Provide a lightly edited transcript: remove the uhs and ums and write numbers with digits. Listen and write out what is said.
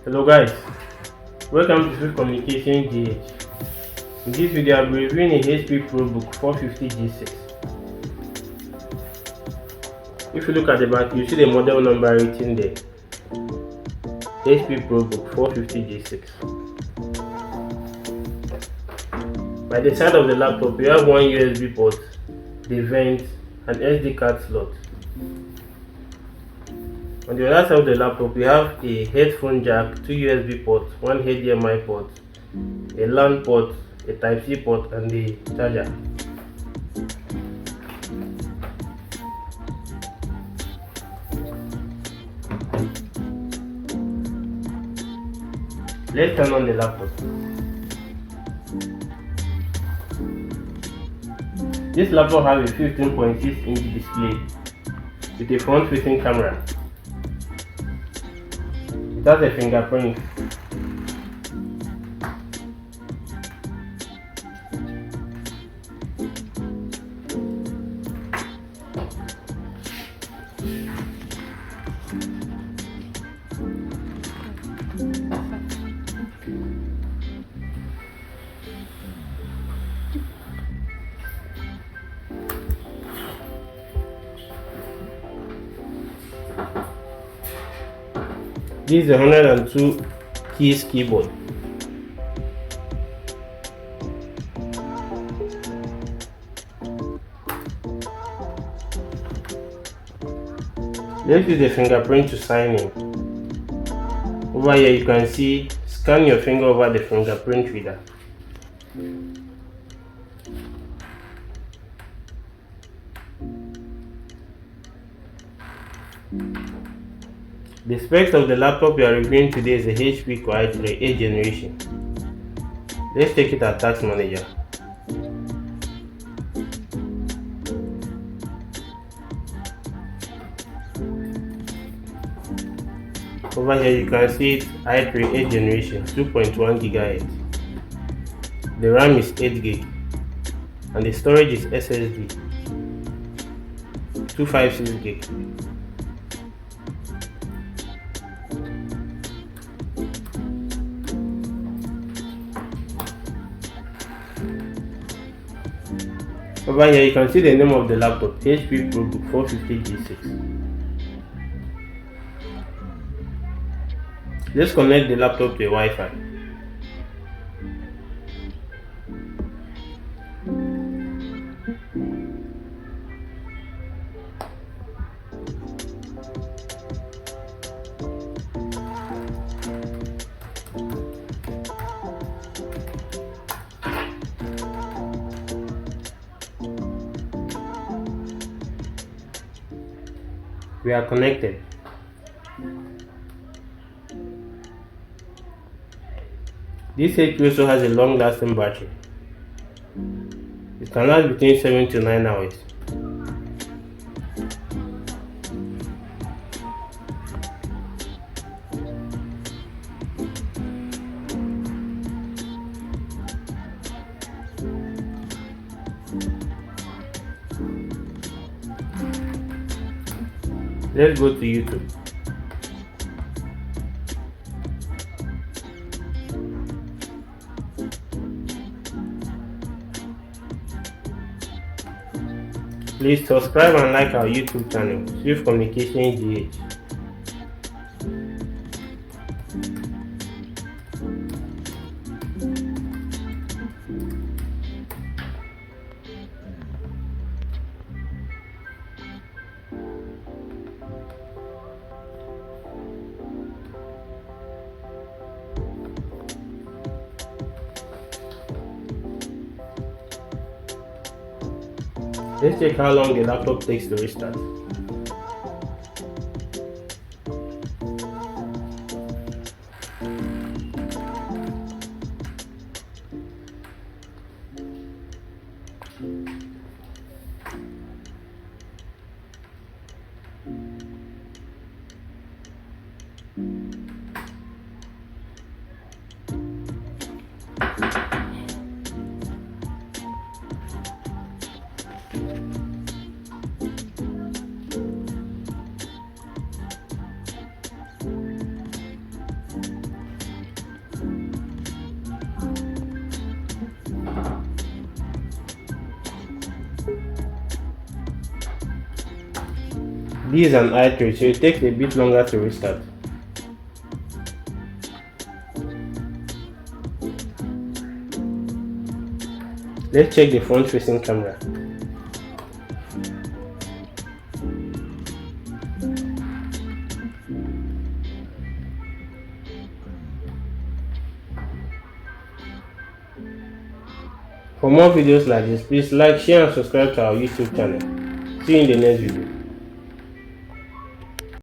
Hello guys, welcome to Specification GH. In this video I'll be reviewing a HP Probook 450G6. If you look at the back, you see the model number written there. HP Probook 450G6. By the side of the laptop, you have one USB port, the vent, and SD card slot. On the other side of the laptop, we have a headphone jack, two USB ports, one HDMI port, a LAN port, a Type-C port, and the charger. Let's turn on the laptop. This laptop has a 15.6-inch display with a front-facing camera. It has a fingerprint. This is a 102 keys keyboard. Let's use the fingerprint to sign in. Over here you can see, scan your finger over the fingerprint reader. The specs of the laptop we are reviewing today is a HP Core i3 8th generation. Let's take it at Task Manager. Over here you can see it i3 8th generation 2.1 GHz. The RAM is 8 GB and the storage is SSD 256 GB. Over here you can see the name of the laptop, HP Probook 450G6. Let's connect the laptop to a Wi-Fi. We are connected. This HP also has a long-lasting battery. It can last between 7 to 9 hours. Let's go to YouTube. Please subscribe and like our YouTube channel, Swift Communication GH. Let's check how long the laptop takes to restart. This is an i3, so it takes a bit longer to restart. Let's check the front facing camera. For more videos like this, please like, share and subscribe to our YouTube channel. See you in the next video.